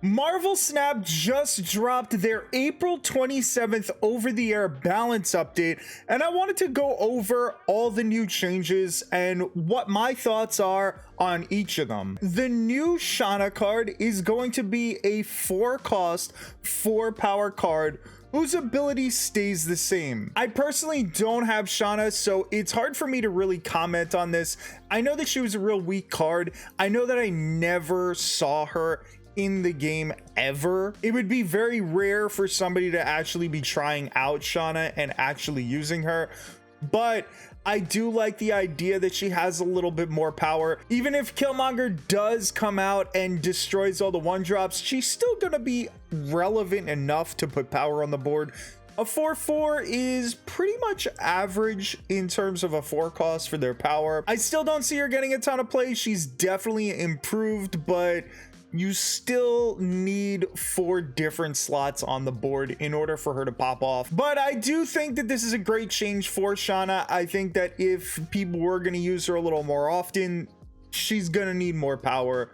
Marvel Snap just dropped their April 27th over-the-air balance update, and I wanted to go over all the new changes and what my thoughts are on each of them. The new Shauna card is going to be a 4-cost, 4-power card whose ability stays the same. I personally don't have Shauna, so it's hard for me to really comment on this. I know that she was a real weak card. I know that I never saw her in the game ever. It would be very rare for somebody to actually be trying out Shauna and actually using her, but I do like the idea that she has a little bit more power. Even if Killmonger does come out and destroys all the 1-drops, she's still gonna be relevant enough to put power on the board. A 4/4 is pretty much average in terms of a 4 cost for their power. I still don't see her getting a ton of play. She's definitely improved, but you still need 4 different slots on the board in order for her to pop off. But I do think that this is a great change for Shauna. I think that if people were going to use her a little more often, she's going to need more power.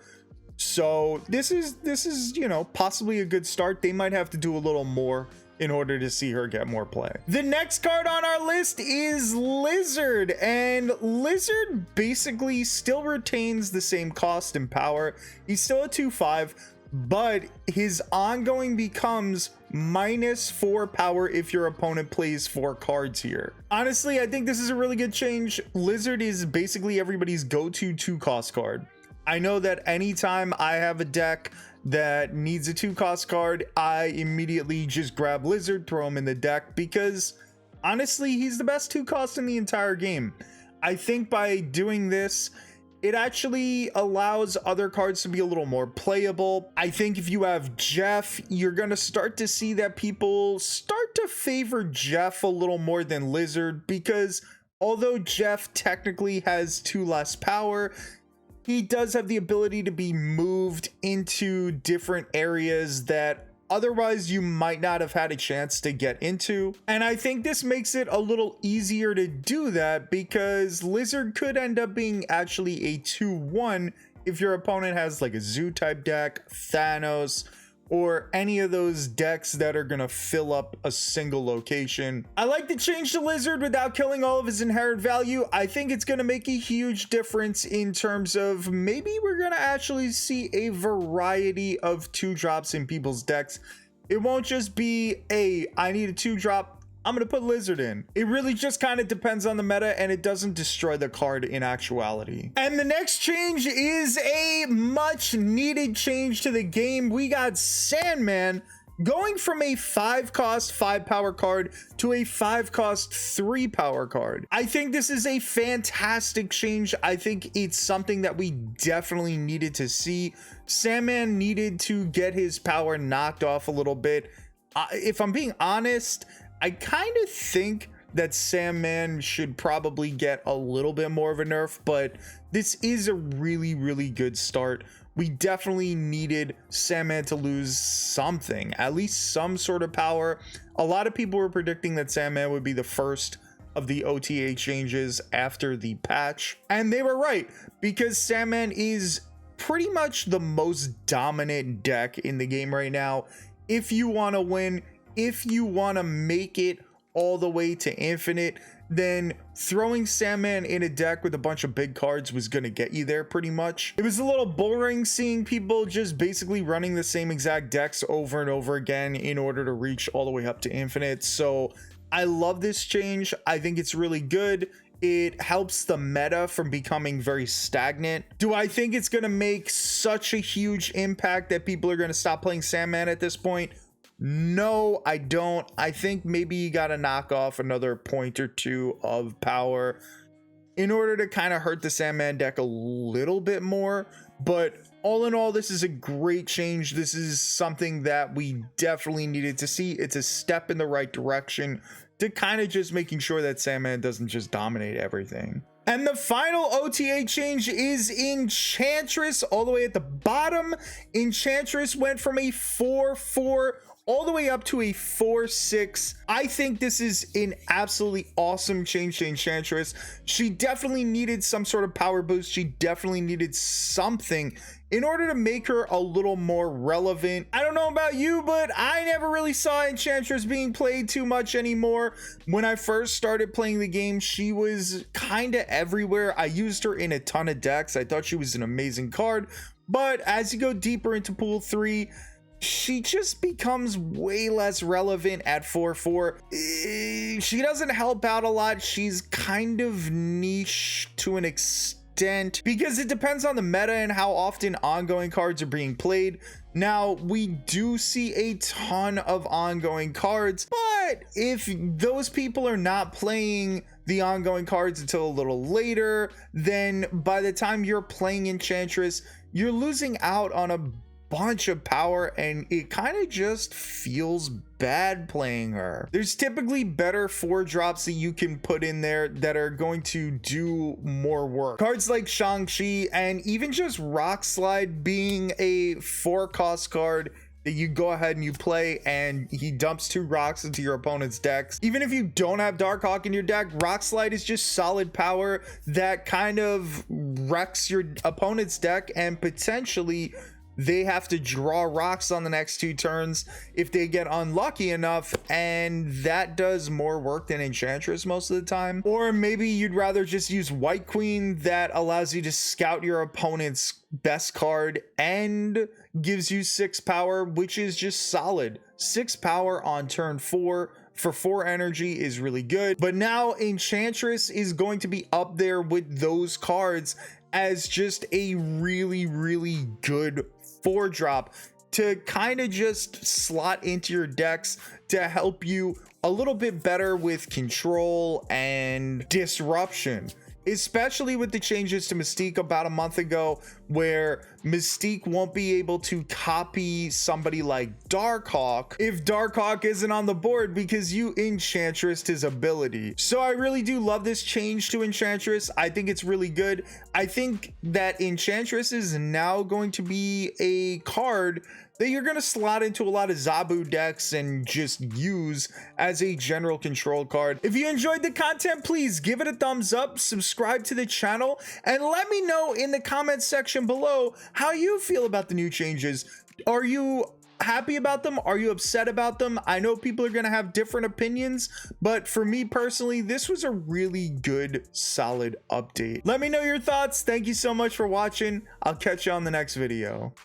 So this is, you know, possibly a good start. They might have to do a little more in order to see her get more play. The next card on our list is Lizard, and Lizard basically still retains the same cost and power. He's still a 2/5, but his ongoing becomes -4 power if your opponent plays 4 cards here. Honestly, I think this is a really good change. Lizard is basically everybody's go-to 2-cost card. I know that anytime I have a deck that needs a 2-cost card, I immediately just grab Lizard, throw him in the deck, because honestly, he's the best 2-cost in the entire game. I think by doing this, it actually allows other cards to be a little more playable. I think if you have Jeff, you're going to start to see that people start to favor Jeff a little more than Lizard, because although Jeff technically has 2 less power, he does have the ability to be moved into different areas that otherwise you might not have had a chance to get into. And I think this makes it a little easier to do that, because Lizard could end up being actually a 2/1 if your opponent has like a Zoo type deck, Thanos, or any of those decks that are gonna fill up a single location. I like the change to Lizard without killing all of his inherent value. I think it's gonna make a huge difference in terms of maybe we're gonna actually see a variety of 2-drops in people's decks. It won't just be I need a 2-drop, I'm gonna put Lizard in. It really just kind of depends on the meta, and it doesn't destroy the card in actuality. And the next change is a much needed change to the game. We got Sandman going from a 5-cost 5-power card to a 5-cost 3-power card. I think this is a fantastic change. I think it's something that we definitely needed to see. Sandman needed to get his power knocked off a little bit. If I'm being honest, I kind of think that Sandman should probably get a little bit more of a nerf, but this is a really, really good start. We definitely needed Sandman to lose something, at least some sort of power. A lot of people were predicting that Sandman would be the first of the OTA changes after the patch, and they were right, because Sandman is pretty much the most dominant deck in the game right now. If you want to win, if you want to make it all the way to infinite, then throwing Sandman in a deck with a bunch of big cards was going to get you there pretty much. It was a little boring seeing people just basically running the same exact decks over and over again in order to reach all the way up to infinite. So I love this change. I think it's really good. It helps the meta from becoming very stagnant. Do I think it's going to make such a huge impact that people are going to stop playing Sandman at this point? No, I don't. I think maybe you got to knock off another point or 2 of power in order to kind of hurt the Sandman deck a little bit more. But all in all, this is a great change. This is something that we definitely needed to see. It's a step in the right direction to kind of just making sure that Sandman doesn't just dominate everything. And the final OTA change is Enchantress. All the way at the bottom, Enchantress went from a 4/4 all the way up to a 4-6. I think this is an absolutely awesome change to Enchantress. She definitely needed some sort of power boost. She definitely needed something in order to make her a little more relevant. I don't know about you, but I never really saw Enchantress being played too much anymore. When I first started playing the game, she was kind of everywhere. I used her in a ton of decks. I thought she was an amazing card, but as you go deeper into pool 3, she just becomes way less relevant at 4-4. She doesn't help out a lot. She's kind of niche to an extent, because it depends on the meta and how often ongoing cards are being played. Now, we do see a ton of ongoing cards, but if those people are not playing the ongoing cards until a little later, then by the time you're playing Enchantress, you're losing out on a bunch of power, and it kind of just feels bad playing her. There's typically better 4-drops that you can put in there that are going to do more work. Cards like Shang-Chi and even just Rock Slide being a 4-cost card that you go ahead and you play, and he dumps 2 rocks into your opponent's decks. Even if you don't have Darkhawk in your deck, Rock Slide is just solid power that kind of wrecks your opponent's deck, and potentially they have to draw rocks on the next 2 turns if they get unlucky enough, and that does more work than Enchantress most of the time. Or maybe you'd rather just use White Queen that allows you to scout your opponent's best card and gives you 6 power, which is just solid. 6 power on turn 4 for 4 energy is really good. But now Enchantress is going to be up there with those cards as just a really good 4-drop to kind of just slot into your decks to help you a little bit better with control and disruption. Especially with the changes to Mystique about a month ago, where Mystique won't be able to copy somebody like Darkhawk if Darkhawk isn't on the board because you Enchantress his ability. So I really do love this change to Enchantress. I think it's really good. I think that Enchantress is now going to be a card that you're going to slot into a lot of Zabu decks and just use as a general control card. If you enjoyed the content, please give it a thumbs up, subscribe to the channel, and let me know in the comments section below how you feel about the new changes. Are you happy about them? Are you upset about them? I know people are going to have different opinions, but for me personally, this was a really good, solid update. Let me know your thoughts. Thank you so much for watching. I'll catch you on the next video.